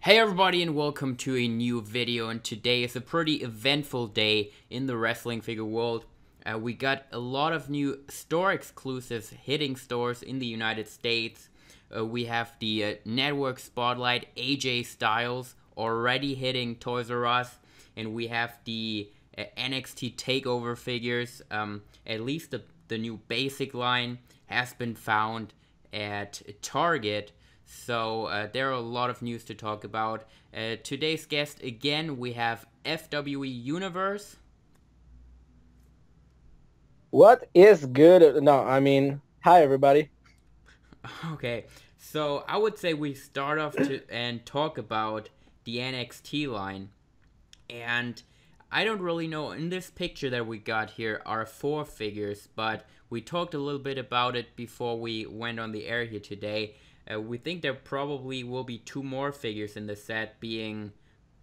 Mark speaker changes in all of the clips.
Speaker 1: Hey everybody and welcome to a new video, and today is a pretty eventful day in the wrestling figure world. We got a lot of new store exclusives hitting stores in the United States. We have the network spotlight AJ Styles already hitting Toys R Us, and we have the NXT Takeover figures. At least the new basic line has been found at Target. So there are a lot of news to talk about. Today's guest, again, we have FWE Universe.
Speaker 2: What is good? Hi everybody.
Speaker 1: Okay, so I would say we start off and talk about the NXT line. And I don't really know, in this picture that we got here are 4 figures, but we talked a little bit about it before we went on the air here today. We think there probably will be 2 more figures in the set, being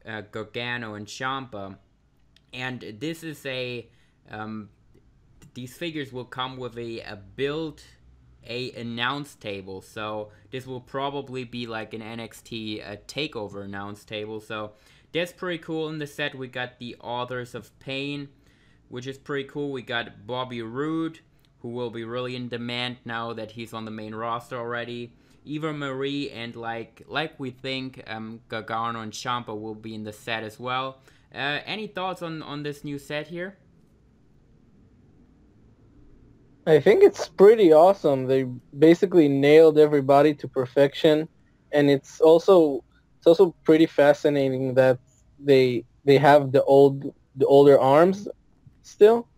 Speaker 1: Gargano and Ciampa. And this is these figures will come with a announce table. So this will probably be like an NXT Takeover announce table. So that's pretty cool. In the set, we got the Authors of Pain, which is pretty cool. We got Bobby Roode, who will be really in demand now that he's on the main roster already. Eva Marie and like we think Gargano and Ciampa will be in the set as well. Any thoughts on this new set here?
Speaker 2: I think it's pretty awesome. They basically nailed everybody to perfection, and it's also pretty fascinating that they have the older arms still.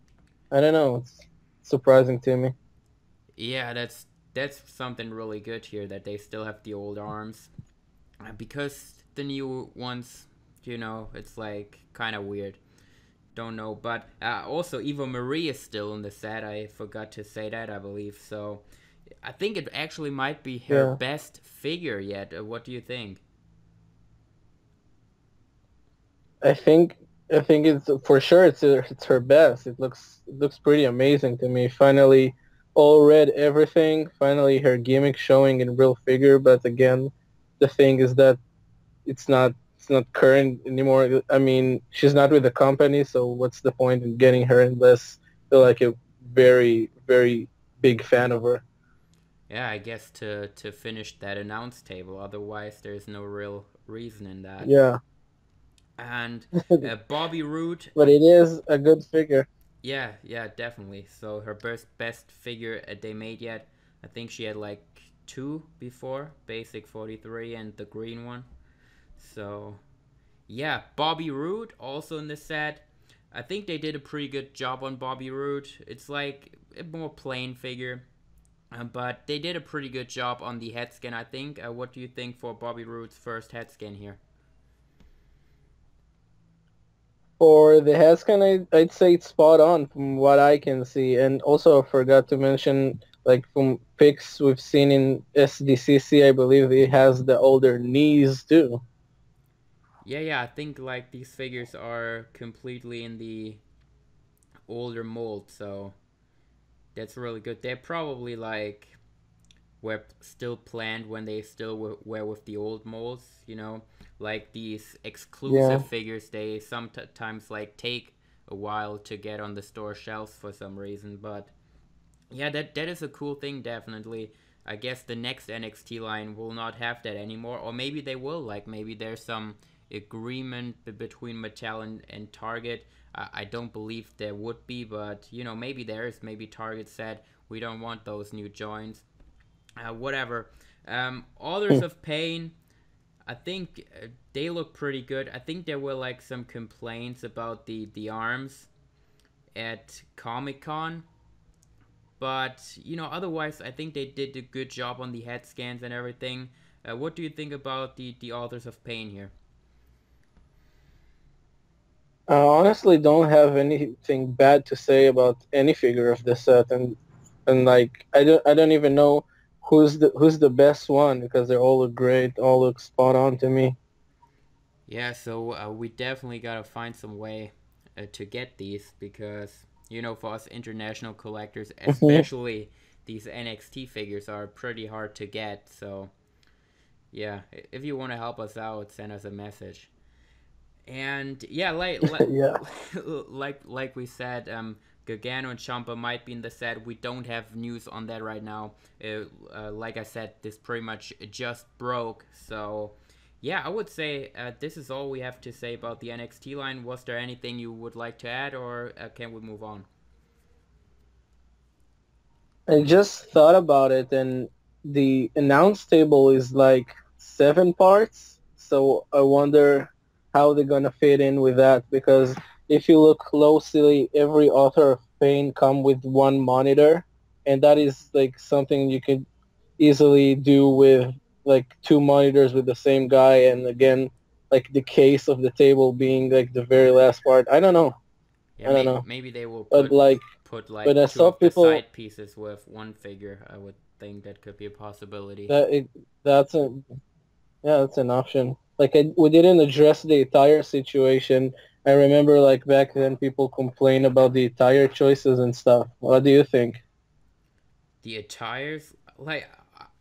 Speaker 2: I don't know. It's surprising to me.
Speaker 1: Yeah, that's something really good here, that they still have the old arms, because the new ones, it's like kind of weird. Don't know, but also Eva Marie is still in the set. I forgot to say that, I believe. So I think it actually might be her
Speaker 2: Yeah.
Speaker 1: best figure yet. What do you think?
Speaker 2: I think I think it's for sure it's her best. It looks pretty amazing to me. Finally, all red everything. Finally, her gimmick showing in real figure. But again, the thing is that it's not current anymore. I mean, she's not with the company, so what's the point in getting her unless you're like a very big fan of her?
Speaker 1: Yeah, I guess to finish that announce table. Otherwise, there's no real reason in that.
Speaker 2: Yeah,
Speaker 1: And Bobby Roode,
Speaker 2: but it is a good figure.
Speaker 1: yeah, definitely. So her best figure they made yet. I think she had like 2 before, basic 43 and the green one. So yeah, Bobby Roode also in the set. I think they did a pretty good job on Bobby Roode. It's like a more plain figure, but they did a pretty good job on the head scan, I think. What do you think for Bobby Roode's first head scan here?
Speaker 2: For the Hescan, I'd say it's spot on from what I can see. And also, I forgot to mention, like from pics we've seen in SDCC, I believe it has the older knees too.
Speaker 1: Yeah, I think like these figures are completely in the older mold, so that's really good. They're probably like were still planned when they still were with the old molds, like these exclusive
Speaker 2: Yeah.
Speaker 1: figures. They sometimes like take a while to get on the store shelves for some reason, but yeah, that is a cool thing, definitely. I guess the next NXT line will not have that anymore, or maybe they will. Like maybe there's some agreement between Mattel and Target. I don't believe there would be, but maybe there is. Maybe Target said we don't want those new joints. Whatever. Authors of Pain, I think they look pretty good. I think there were like some complaints about the arms at Comic Con, but otherwise, I think they did a good job on the head scans and everything. What do you think about the Authors of Pain here?
Speaker 2: I honestly don't have anything bad to say about any figure of this set, and like I don't even know who's the best one because they all look great, all look spot on to me.
Speaker 1: Yeah, so we definitely gotta find some way to get these, because for us international collectors, especially these NXT figures are pretty hard to get. So Yeah, if you want to help us out, send us a message. And yeah,
Speaker 2: Yeah.
Speaker 1: like we said, Gargano and Ciampa might be in the set. We don't have news on that right now. Like I said, this pretty much just broke. So yeah, I would say this is all we have to say about the NXT line. Was there anything you would like to add, or can we move on?
Speaker 2: I just thought about it, and the announce table is like 7 parts. So I wonder how they're gonna fit in with that, because if you look closely, every author of pain come with one monitor, and that is like something you could easily do with like two monitors with the same guy. And again, like the case of the table being like the very last part. I don't know.
Speaker 1: Yeah,
Speaker 2: I don't know.
Speaker 1: maybe they will
Speaker 2: But like,
Speaker 1: put
Speaker 2: but
Speaker 1: like
Speaker 2: I
Speaker 1: two
Speaker 2: saw
Speaker 1: of the
Speaker 2: people
Speaker 1: side pieces with one figure. I would think that could be a possibility.
Speaker 2: that it that's a yeah, that's an option. Like we didn't address the attire situation. I remember like back then people complain about the attire choices and stuff. What do you think?
Speaker 1: The attires, like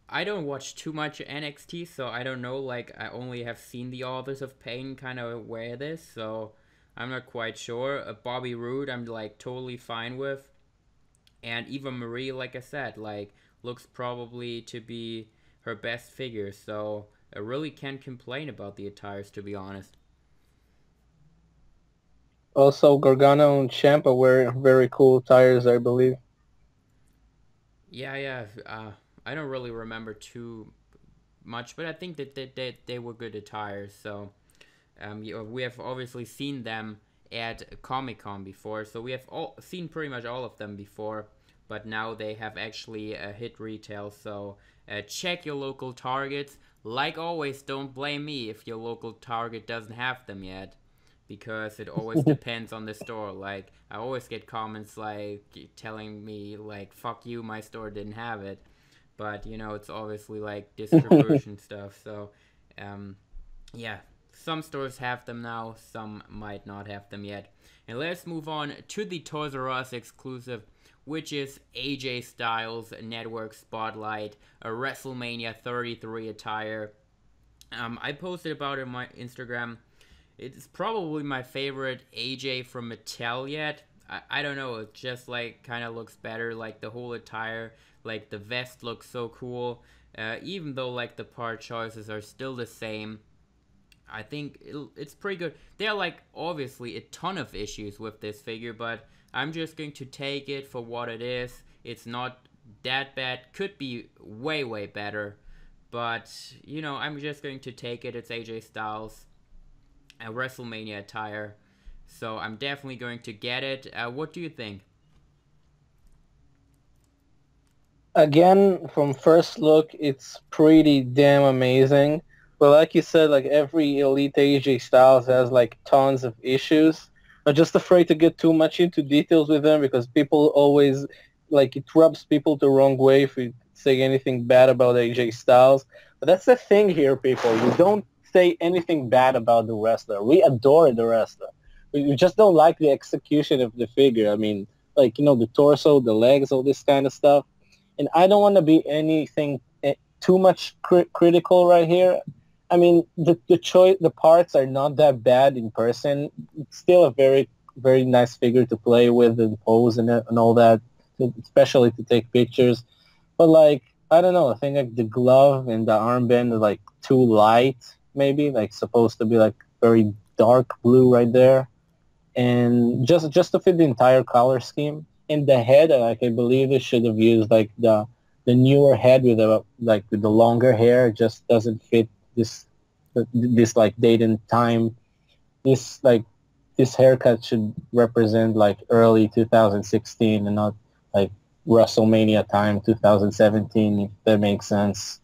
Speaker 1: I don't watch too much NXT, so I don't know. Like I only have seen the Authors of Pain kind of wear this, so I'm not quite sure. Bobby Roode, I'm like totally fine with, and Eva Marie, like I said, like looks probably to be her best figure. So I really can't complain about the attires, to be honest.
Speaker 2: Also, Gargano and Ciampa wear very cool attires, I believe.
Speaker 1: Yeah, yeah. I don't really remember too much, but I think that they were good attires. So we have obviously seen them at Comic Con before, so we have all seen pretty much all of them before. But now they have actually hit retail. So check your local Targets. Like always, don't blame me if your local Target doesn't have them yet, because it always depends on the store. Like I always get comments like telling me like "fuck you, my store didn't have it," but it's obviously like distribution stuff. So um, yeah, some stores have them now, some might not have them yet. And let's move on to the Toys R Us exclusive, which is AJ Styles Network Spotlight, a WrestleMania 33 attire. I posted about it on my Instagram. It's probably my favorite AJ from Mattel yet. I don't know, it just like kind of looks better. Like the whole attire, like the vest looks so cool. Even though like the part choices are still the same, I think it's pretty good. There are like obviously a ton of issues with this figure, but I'm just going to take it for what it is. It's not that bad. Could be way better, but I'm just going to take it. It's AJ Styles, a WrestleMania attire, so I'm definitely going to get it. What do you think?
Speaker 2: Again, from first look, it's pretty damn amazing. But like you said, like every Elite AJ Styles has like tons of issues. I'm just afraid to get too much into details with them, because people always like it rubs people the wrong way if we say anything bad about AJ Styles. But that's the thing here, people. We don't say anything bad about the wrestler. We adore the wrestler. We just don't like the execution of the figure. I mean, like the torso, the legs, all this kind of stuff. And I don't want to be anything too much critical right here. I mean, the parts are not that bad in person. It's still a very nice figure to play with and pose and all that, especially to take pictures. But like, I don't know. I think like the glove and the armband are like too light, maybe like supposed to be like very dark blue right there, and just to fit the entire color scheme. In the head, like I believe they should have used like the newer head with the longer hair. It just doesn't fit this like date and time. This like this haircut should represent like early 2016 and not like WrestleMania time 2017, if that makes sense.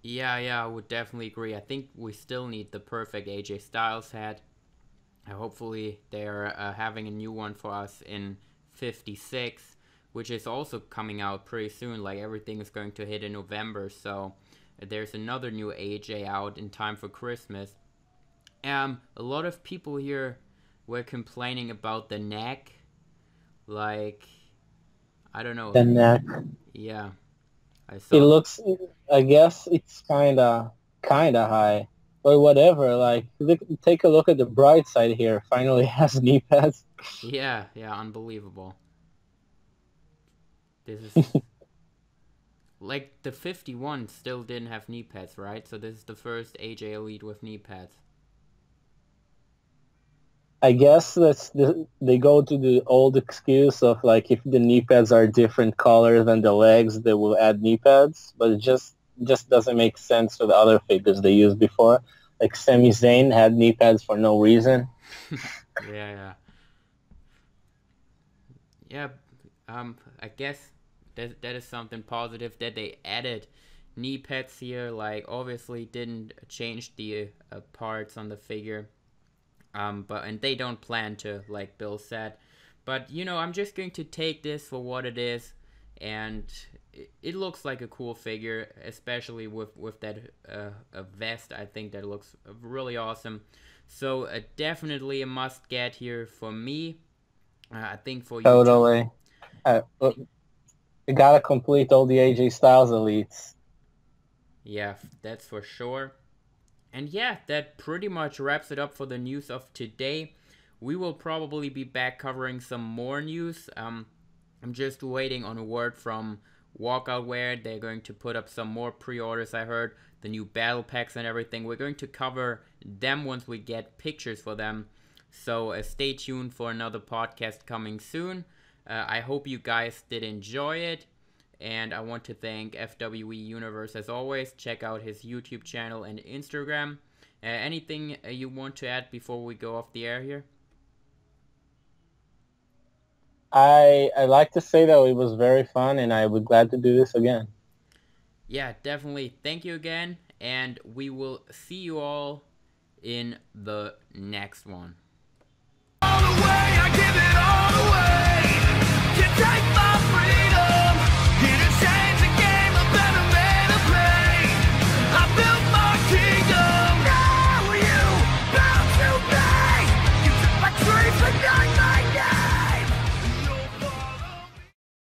Speaker 1: Yeah, I would definitely agree. I think we still need the perfect AJ Styles head. Hopefully, they're having a new one for us in 56, which is also coming out pretty soon. Like everything is going to hit in November, so there's another new AJ out in time for Christmas. A lot of people here were complaining about the neck. Like, I don't know.
Speaker 2: The neck.
Speaker 1: Yeah, I
Speaker 2: It
Speaker 1: saw.
Speaker 2: looks. I guess it's kind of. kinda high. But whatever, like, look, take a look at the bright side here. Finally has knee pads.
Speaker 1: Yeah, yeah, unbelievable. This is like the 51 still didn't have knee pads, right? So this is the first AJ Elite with knee pads.
Speaker 2: I guess they go to the old excuse of like if the knee pads are different color than the legs, they will add knee pads, but it just doesn't make sense with other figures they used before. Like Sami Zayn had knee pads for no reason.
Speaker 1: Yeah, yeah. Yeah, I guess that is something positive that they added knee pads here. Like, obviously didn't change the parts on the figure, but and they don't plan to, like Bill said. But I'm just going to take this for what it is, and it looks like a cool figure, especially with that a vest. I think that looks really awesome. So definitely a must get here for me. I think for you too.
Speaker 2: Totally. You gotta complete all the AJ Styles elites.
Speaker 1: Yeah, that's for sure. And yeah, that pretty much wraps it up for the news of today. We will probably be back covering some more news. I'm just waiting on a word from Walkoutwear. They're going to put up some more pre-orders, I heard. The new battle packs and everything. We're going to cover them once we get pictures for them. So stay tuned for another podcast coming soon. I hope you guys did enjoy it. And I want to thank FWE Universe as always. Check out his YouTube channel and Instagram. Anything you want to add before we go off the air here?
Speaker 2: I like to say that it was very fun, and I would glad to do this again.
Speaker 1: Yeah, definitely. Thank you again, and we will see you all in the next one.